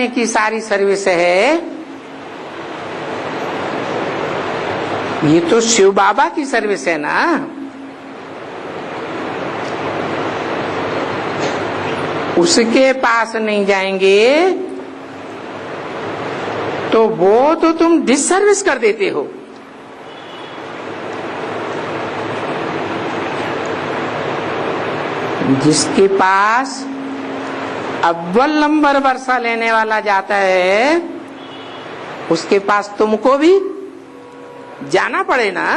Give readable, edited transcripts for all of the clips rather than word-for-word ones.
की सारी सर्विस है, ये तो शिव बाबा की सर्विस है ना। उसके पास नहीं जाएंगे तो वो तो तुम डिसर्विस कर देते हो। जिसके पास अव्वल नंबर वर्षा लेने वाला जाता है उसके पास तुमको भी जाना पड़े ना,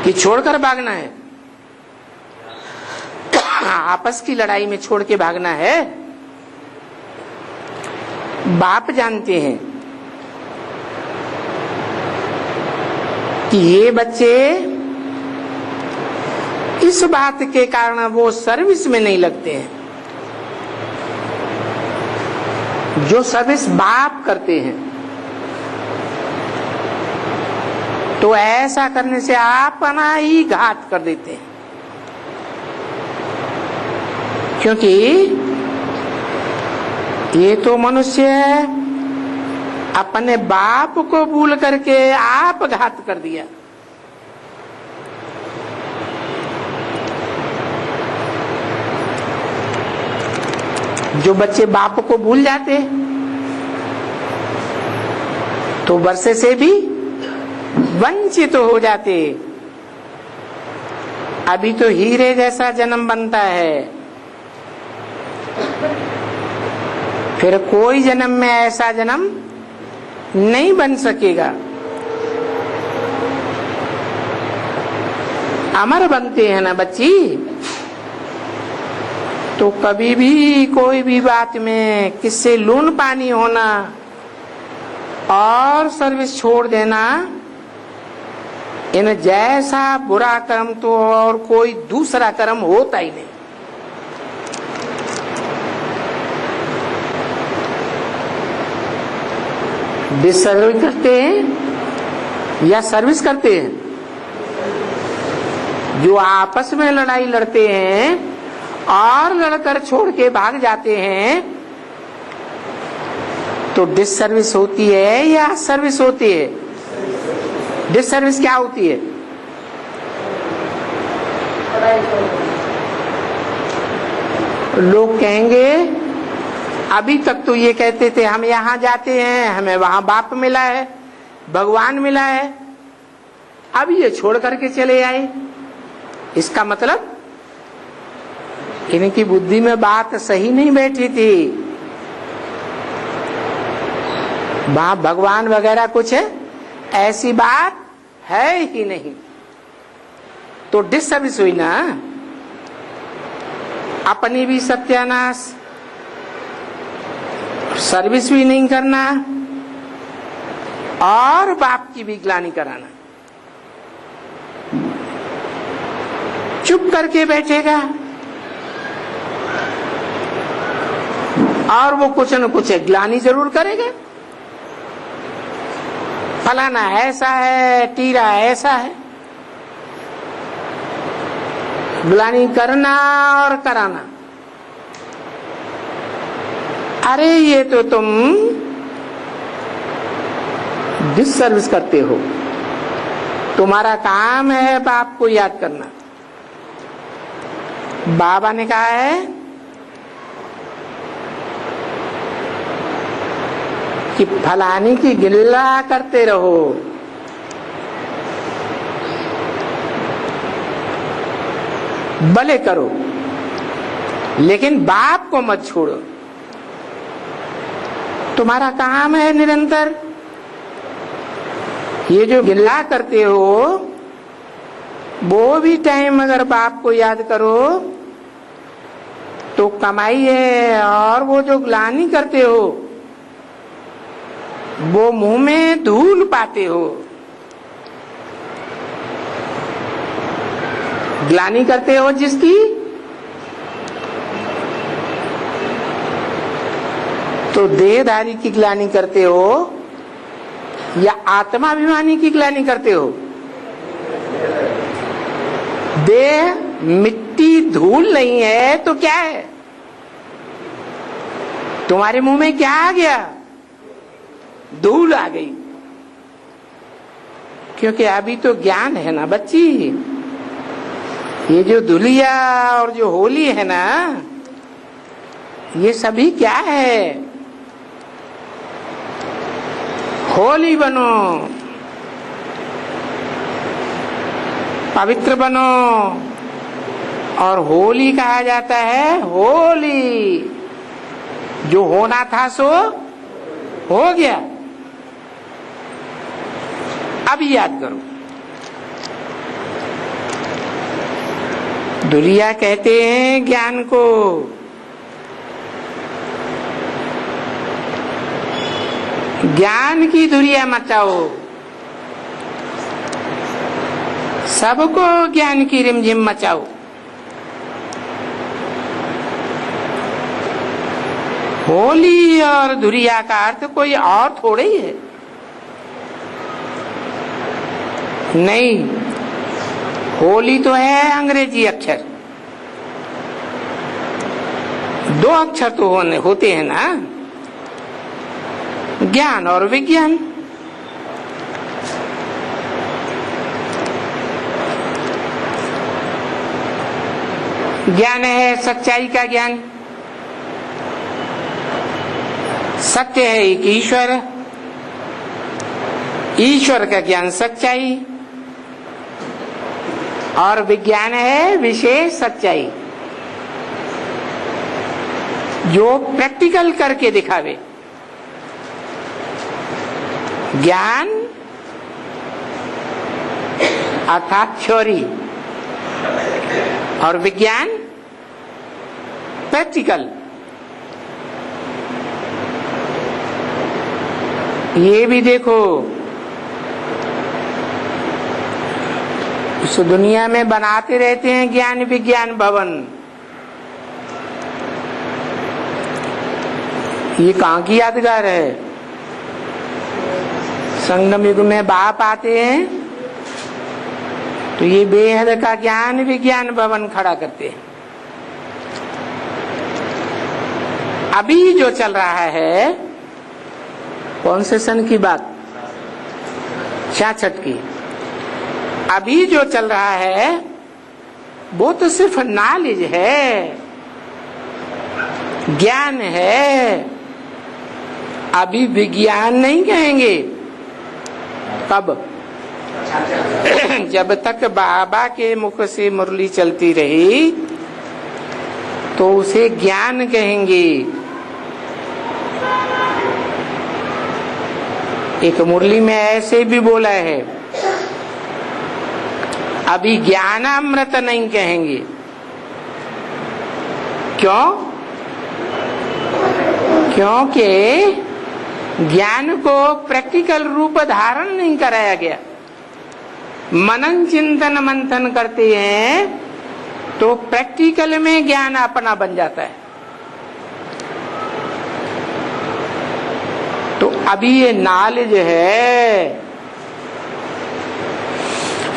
कि छोड़कर भागना है। आपस की लड़ाई में छोड़ के भागना है। बाप जानते हैं कि ये बच्चे इस बात के कारण वो सर्विस में नहीं लगते हैं जो सर्विस बाप करते हैं। तो ऐसा करने से आप अपना ही घात कर देते हैं, क्योंकि ये तो मनुष्य अपने बाप को भूल करके आप घात कर दिया। जो बच्चे बाप को भूल जाते तो वर्षे से भी वंचित हो जाते। अभी तो हीरे जैसा जन्म बनता है, फिर कोई जन्म में ऐसा जन्म नहीं बन सकेगा। अमर बनते हैं ना बच्ची, तो कभी भी कोई भी बात में किससे लून पानी होना और सर्विस छोड़ देना, इन जैसा बुरा कर्म तो और कोई दूसरा कर्म होता ही नहीं। डिसर्विस करते हैं या सर्विस करते हैं? जो आपस में लड़ाई लड़ते हैं और लड़कर छोड़ के भाग जाते हैं तो डिसर्विस होती है या सर्विस होती है? डिसर्विस क्या होती है? लोग कहेंगे अभी तक तो ये कहते थे हम यहाँ जाते हैं, हमें वहां बाप मिला है, भगवान मिला है, अब ये छोड़ करके चले आए। इसका मतलब इनकी बुद्धि में बात सही नहीं बैठी थी। वहां भगवान वगैरह कुछ है ऐसी बात है ही नहीं, तो डिसर्विस हुई ना। अपनी भी सत्यानाश, सर्विस भी नहीं करना और बाप की भी ग्लानि कराना। चुप करके बैठेगा और वो कुछ न कुछ ग्लानि जरूर करेगा। फलाना ऐसा है, टीरा ऐसा है। ग्लानि करना और कराना। अरे ये तो तुम डिसर्विस करते हो। तुम्हारा काम है बाप को याद करना। बाबा ने कहा है कि फलानी की गिल्ला करते रहो, भले करो, लेकिन बाप को मत छोड़ो। तुम्हारा काम है निरंतर। ये जो गिल्ला करते हो वो भी टाइम अगर बाप को याद करो तो कमाई है, और वो जो ग्लानि करते हो वो मुंह में धूल पाते हो। ग्लानि करते हो जिसकी, तो देहधारी की ग्लानि करते हो या आत्माभिमानी की ग्लानि करते हो? देह मिट्टी धूल नहीं है तो क्या है? तुम्हारे मुंह में क्या आ गया? धूल आ गई। क्योंकि अभी तो ज्ञान है ना बच्ची। ये जो धुलिया और जो होली है ना, ये सभी क्या है? होली बनो, पवित्र बनो। और होली कहा जाता है होली, जो होना था सो हो गया। अब याद करो, दुनिया कहते हैं ज्ञान को। ज्ञान की धुरिया मचाओ, सबको ज्ञान की रिमझिम मचाओ। होली और धुरिया का अर्थ कोई और थोड़े ही है। नहीं, होली तो है अंग्रेजी अक्षर। दो अक्षर तो होते हैं ना, ज्ञान और विज्ञान। ज्ञान है सच्चाई का ज्ञान। सत्य है एक ईश्वर, ईश्वर का ज्ञान सच्चाई। और विज्ञान है विशेष सच्चाई, जो प्रैक्टिकल करके दिखावे। ज्ञान अर्थात थ्योरी, और विज्ञान प्रैक्टिकल। ये भी देखो, इस दुनिया में बनाते रहते हैं ज्ञान विज्ञान भवन। ये कहाँ की यादगार है? संगम युग में बाप आते हैं तो ये बेहद का ज्ञान विज्ञान भवन खड़ा करते हैं। अभी जो चल रहा है, कौन से सन की बात? 66 की। अभी जो चल रहा है वो तो सिर्फ नॉलेज है, ज्ञान है। अभी विज्ञान नहीं कहेंगे। कब? जब तक बाबा के मुख से मुरली चलती रही तो उसे ज्ञान कहेंगे। एक मुरली में ऐसे भी बोला है, अभी ज्ञानामृत नहीं कहेंगे। क्यों? क्योंकि ज्ञान को प्रैक्टिकल रूप धारण नहीं कराया गया। मनन चिंतन मंथन करते हैं तो प्रैक्टिकल में ज्ञान अपना बन जाता है। तो अभी ये नॉलेज है,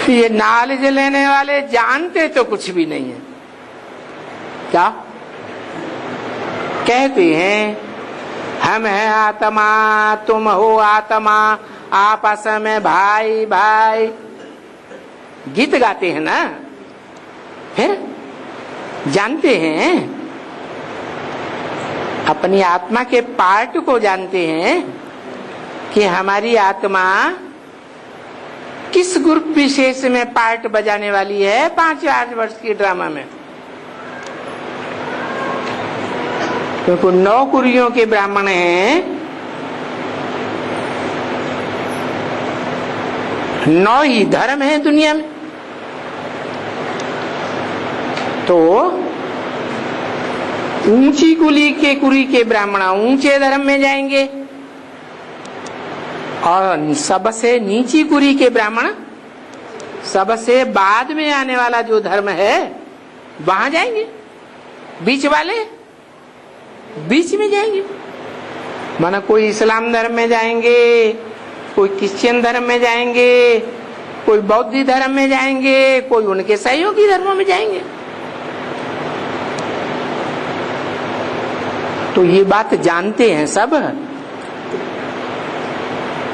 ये नॉलेज लेने वाले जानते तो कुछ भी नहीं है। क्या कहते हैं? हम हैं आत्मा, तुम हो आत्मा, आपस में भाई भाई। गीत गाते हैं ना, फिर जानते हैं, अपनी आत्मा के पार्ट को जानते हैं कि हमारी आत्मा किस ग्रुप विशेष में पार्ट बजाने वाली है 5-8 वर्ष की ड्रामा में। क्योंकि 9 कुरियों के ब्राह्मण हैं, 9 ही धर्म है दुनिया में। तो ऊंची कुरी के ब्राह्मण ऊंचे धर्म में जाएंगे, और सबसे नीची कुरी के ब्राह्मण सबसे बाद में आने वाला जो धर्म है वहां जाएंगे। बीच वाले बीच में जाएंगे। माना कोई इस्लाम धर्म में जाएंगे, कोई क्रिश्चियन धर्म में जाएंगे, कोई बौद्ध धर्म में जाएंगे, कोई उनके सहयोगी धर्मों में जाएंगे। तो ये बात जानते हैं सब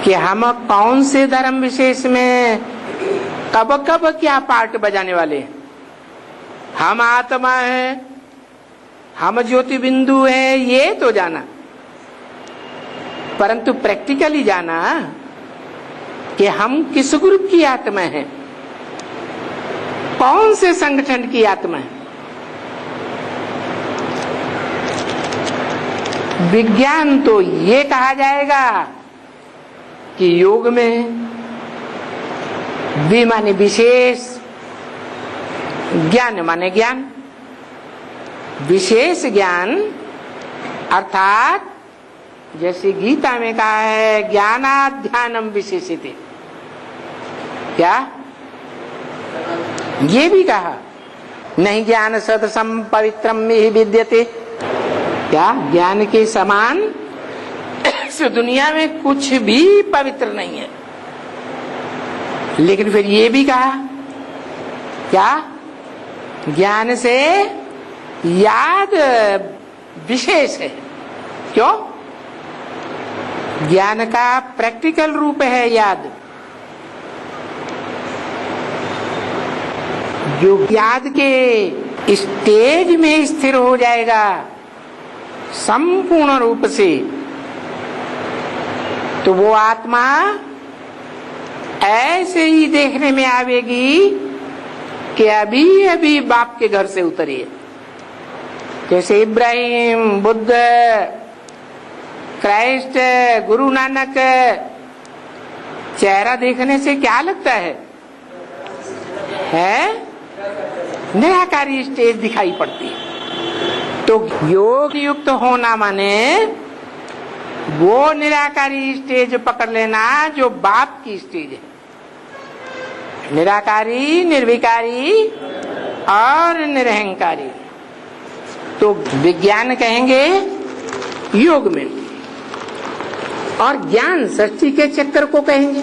कि हम कौन से धर्म विशेष में कब कब क्या पार्ट बजाने वाले हैं। हम आत्मा है, हम ज्योति बिंदु है, ये तो जाना, परंतु प्रैक्टिकली जाना कि हम किस ग्रुप की आत्मा है, कौन से संगठन की आत्मा है। विज्ञान तो ये कहा जाएगा कि योग में वि माने विशेष, ज्ञान माने ज्ञान, विशेष ज्ञान अर्थात जैसे गीता में कहा है ज्ञानाध्यानम विशेषिते, क्या ये भी कहा नहीं ज्ञान सदसम पवित्रम में ही विद्यते, क्या ज्ञान के समान इस दुनिया में कुछ भी पवित्र नहीं है। लेकिन फिर ये भी कहा क्या ज्ञान से याद विशेष है। क्यों? ज्ञान का प्रैक्टिकल रूप है याद, जो याद के स्टेज में स्थिर हो जाएगा संपूर्ण रूप से, तो वो आत्मा ऐसे ही देखने में आवेगी कि अभी अभी बाप के घर से उतरी है। जैसे इब्राहिम, बुद्ध, क्राइस्ट, गुरु नानक, चेहरा देखने से क्या लगता है निराकारी स्टेज दिखाई पड़ती है। तो योग युक्त होना माने वो निराकारी स्टेज पकड़ लेना जो बाप की स्टेज है, निराकारी, निर्विकारी और निरहंकारी। तो विज्ञान कहेंगे योग में, और ज्ञान सृष्टि के चक्कर को कहेंगे।